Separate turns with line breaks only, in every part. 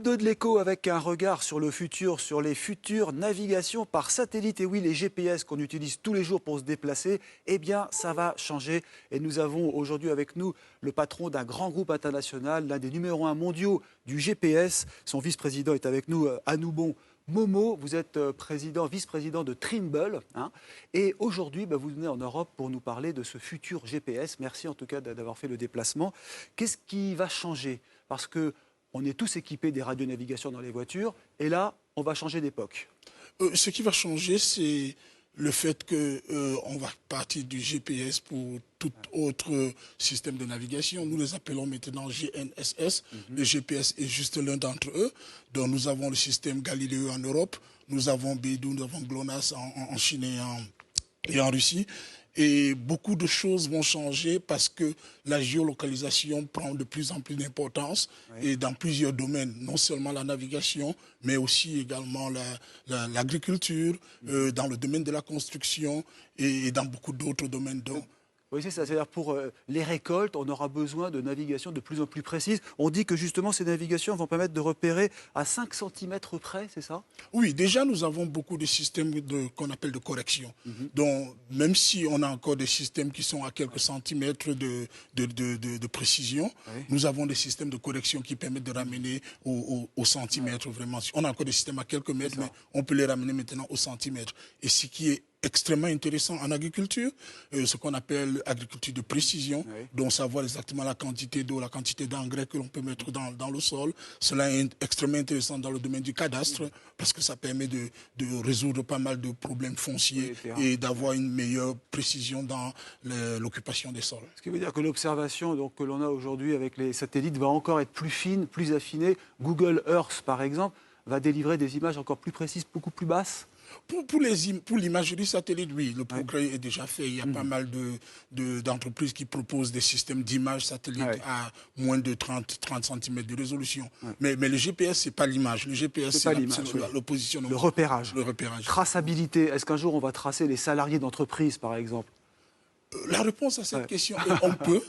2 de l'écho avec un regard sur le futur, sur les futures navigations par satellite. Et oui, les GPS qu'on utilise tous les jours pour se déplacer, eh bien, ça va changer. Et nous avons aujourd'hui avec nous le patron d'un grand groupe international, l'un des numéros 1 mondiaux du GPS. Son vice-président est avec nous, Anoubon Momo. Vous êtes vice-président de Trimble. Et aujourd'hui, vous venez en Europe pour nous parler de ce futur GPS. Merci en tout cas d'avoir fait le déplacement. Qu'est-ce qui va changer? Parce que on est tous équipés des radionavigations dans les voitures, et là, on va changer d'époque.
Ce qui va changer, c'est le fait qu'on va partir du GPS pour tout autre système de navigation. Nous les appelons maintenant GNSS. Le GPS est juste l'un d'entre eux. Donc nous avons le système Galileo en Europe, nous avons Beidou, nous avons GLONASS en Chine et en Russie. Et beaucoup de choses vont changer parce que la géolocalisation prend de plus en plus d'importance et dans plusieurs domaines, non seulement la navigation, mais aussi également l'agriculture, dans le domaine de la construction et dans beaucoup d'autres domaines.
Oui, c'est ça. C'est-à-dire pour les récoltes, on aura besoin de navigation de plus en plus précise. On dit que justement ces navigations vont permettre de repérer à 5 cm près, c'est ça?
Oui, déjà nous avons beaucoup de systèmes qu'on appelle de correction. Donc même si on a encore des systèmes qui sont à quelques centimètres de précision, nous avons des systèmes de correction qui permettent de ramener au centimètre vraiment. On a encore des systèmes à quelques mètres, mais on peut les ramener maintenant au centimètre. Et ce qui est extrêmement intéressant en agriculture, ce qu'on appelle agriculture de précision, donc savoir exactement la quantité d'eau, la quantité d'engrais que l'on peut mettre dans le sol. Cela est extrêmement intéressant dans le domaine du cadastre, parce que ça permet de résoudre pas mal de problèmes fonciers et d'avoir une meilleure précision dans l'occupation des sols.
Ce qui veut dire que l'observation que l'on a aujourd'hui avec les satellites va encore être plus fine, plus affinée. Google Earth, par exemple, va délivrer des images encore plus précises, beaucoup plus basses.
Pour l'imagerie satellite, oui, le progrès est déjà fait. Il y a pas mal d'entreprises qui proposent des systèmes d'images satellites à moins de 30 cm de résolution. Mais le GPS, ce n'est pas l'image. Le GPS, c'est le positionnement.
Le repérage.
Le repérage.
Traçabilité. Est-ce qu'un jour, on va tracer les salariés d'entreprise, par exemple?
La réponse à cette question est on peut.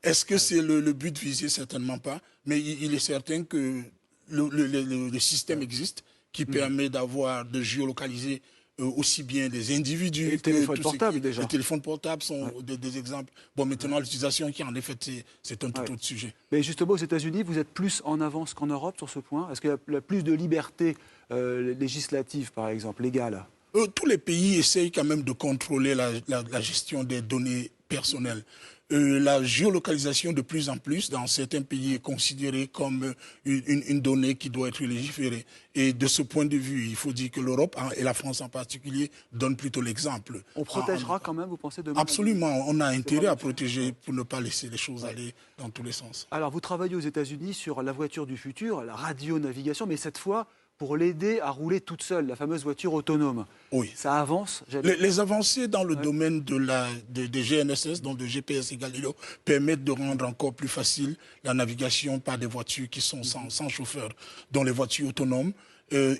Est-ce que c'est le but visé? Certainement pas. Mais il est certain que le système existe, qui permet de géolocaliser aussi bien des individus.
Et les téléphones portables, déjà.
Les téléphones portables sont des exemples. Bon, maintenant, l'utilisation qui en est faite, c'est un tout autre sujet.
Mais justement, aux États-Unis, vous êtes plus en avance qu'en Europe sur ce point? Est-ce qu'il y a plus de liberté législative, par exemple, légale?
Tous les pays essayent quand même de contrôler la gestion des données personnelles. La géolocalisation de plus en plus dans certains pays est considérée comme une donnée qui doit être légiférée. Et de ce point de vue, il faut dire que l'Europe, et la France en particulier, donne plutôt l'exemple.
On protégera quand même, vous pensez, demain?
Absolument, on a intérêt à protéger pour ne pas laisser les choses aller dans tous les sens.
Alors, vous travaillez aux États-Unis sur la voiture du futur, la radionavigation, mais cette fois pour l'aider à rouler toute seule, la fameuse voiture autonome.
Oui.
Ça avance?
Les avancées dans le domaine des GNSS, donc de GPS et Galileo, permettent de rendre encore plus facile la navigation par des voitures qui sont sans chauffeur, dont les voitures autonomes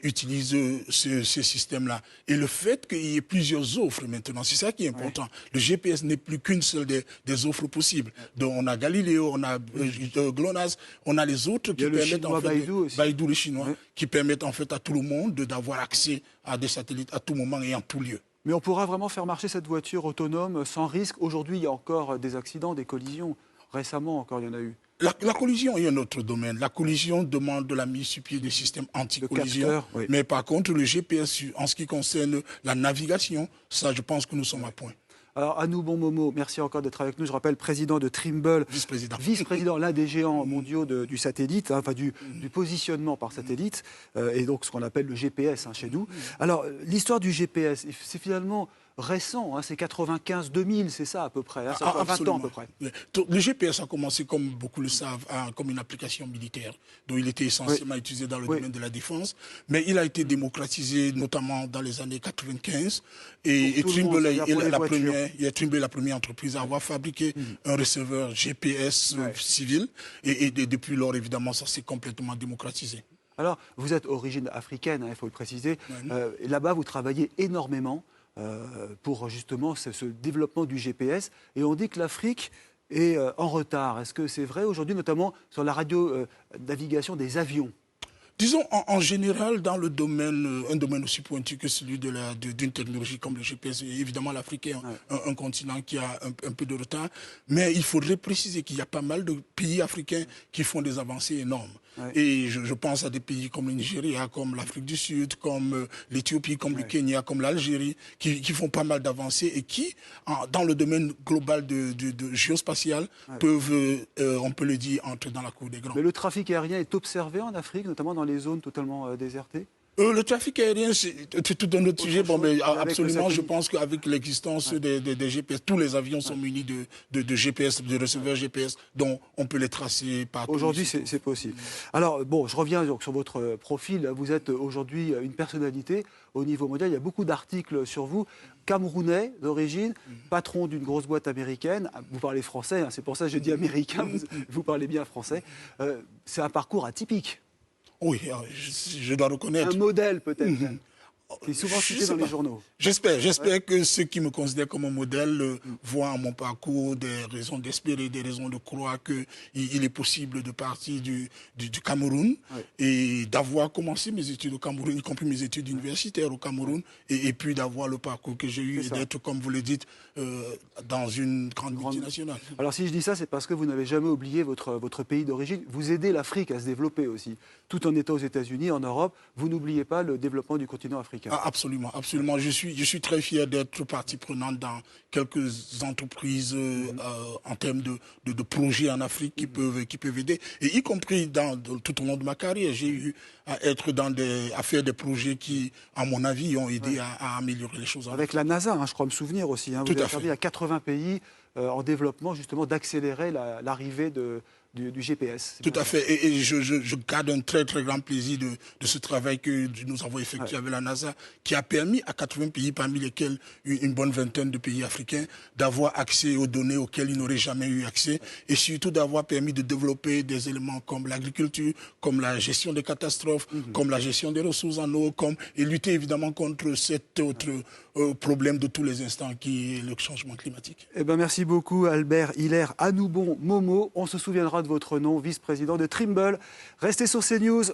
utilisent ce système-là. Et le fait qu'il y ait plusieurs offres maintenant, c'est ça qui est important. Le GPS n'est plus qu'une seule des offres possibles. Donc on a Galileo, on a GLONASS, on a les autres qui permettent en fait, Beidou, le chinois, qui permettent en fait à tout le monde d'avoir accès à des satellites à tout moment et en tout lieu.
Mais on pourra vraiment faire marcher cette voiture autonome sans risque? Aujourd'hui, il y a encore des accidents, des collisions. Récemment encore, il y en a eu.
La collision est un autre domaine. La collision demande de la mise sur pied des systèmes anti-collision. Mais par contre, le GPS, en ce qui concerne la navigation, ça, je pense que nous sommes à point.
Alors, Anoubon Momo, merci encore d'être avec nous. Je rappelle, président de Trimble.
Vice-président.
Vice-président, l'un des géants mondiaux du satellite, enfin du positionnement par satellite, et donc ce qu'on appelle le GPS chez nous. Alors, l'histoire du GPS, c'est finalement récent, c'est 95-2000, c'est ça à peu près, ça fait 20 ans à peu près.
Le GPS a commencé, comme beaucoup le savent, comme une application militaire, dont il était essentiellement utilisé dans le domaine de la défense, mais il a été démocratisé notamment dans les années 95, et Trimble est la première entreprise à avoir fabriqué un receveur GPS civil, et depuis lors, évidemment, ça s'est complètement démocratisé.
Alors, vous êtes d'origine africaine, il faut le préciser, là-bas vous travaillez énormément pour justement ce développement du GPS. Et on dit que l'Afrique est en retard. Est-ce que c'est vrai aujourd'hui, notamment sur la radio-navigation des avions?
Disons, en général, dans le domaine, un domaine aussi pointu que celui d'une technologie comme le GPS, évidemment l'Afrique est un continent qui a un peu de retard, mais il faudrait préciser qu'il y a pas mal de pays africains qui font des avancées énormes. Ouais. Et je pense à des pays comme le Nigeria, comme l'Afrique du Sud, comme l'Éthiopie, comme le Kenya, comme l'Algérie, qui font pas mal d'avancées et qui, dans le domaine global de géospatial, peuvent, on peut le dire, entrer dans la cour des grands.
Mais le trafic aérien est observé en Afrique, notamment dans les zones totalement désertées?
Le trafic aérien, c'est tout un autre sujet. Bon, mais absolument, je pense qu'avec l'existence des GPS, tous les avions sont munis de GPS, de receveurs GPS, dont on peut les tracer partout.
Aujourd'hui, c'est possible. Alors, bon, je reviens donc sur votre profil. Vous êtes aujourd'hui une personnalité au niveau mondial. Il y a beaucoup d'articles sur vous. Camerounais d'origine, patron d'une grosse boîte américaine. Vous parlez français, hein, c'est pour ça que je dis américain, vous parlez bien français. C'est un parcours atypique.
Oui, je dois reconnaître.
Un modèle peut-être. Qui est souvent cité dans les journaux.
J'espère que ceux qui me considèrent comme un modèle voient en mon parcours des raisons d'espérer, des raisons de croire qu'il est possible de partir du Cameroun et d'avoir commencé mes études au Cameroun, y compris mes études universitaires au Cameroun, et puis d'avoir le parcours que j'ai eu et d'être, comme vous le dites, dans une grande multinationale.
Alors si je dis ça, c'est parce que vous n'avez jamais oublié votre pays d'origine. Vous aidez l'Afrique à se développer aussi. Tout en étant aux États-Unis, en Europe, vous n'oubliez pas le développement du continent africain.
Ah, absolument, absolument. Je suis très fier d'être partie prenante dans quelques entreprises en termes de projets en Afrique qui peuvent aider. Et y compris tout au long de ma carrière, j'ai eu à faire des projets qui, à mon avis, ont aidé à améliorer les choses.
Avec la NASA, hein, je crois me souvenir aussi. Hein, vous avez servi à 80 pays en développement, justement, d'accélérer l'arrivée du GPS.
Tout à fait. Et je garde un très, très grand plaisir de ce travail que nous avons effectué avec la NASA, qui a permis à 80 pays, parmi lesquels une bonne vingtaine de pays africains, d'avoir accès aux données auxquelles ils n'auraient jamais eu accès, et surtout d'avoir permis de développer des éléments comme l'agriculture, comme la gestion des catastrophes, comme la gestion des ressources en eau, et lutter évidemment contre cet autre problème de tous les instants qui est le changement climatique.
Eh ben, merci beaucoup Albert Hilaire Anoubon Momo. On se souviendra de votre nom, vice-président de Trimble. Restez sur CNews.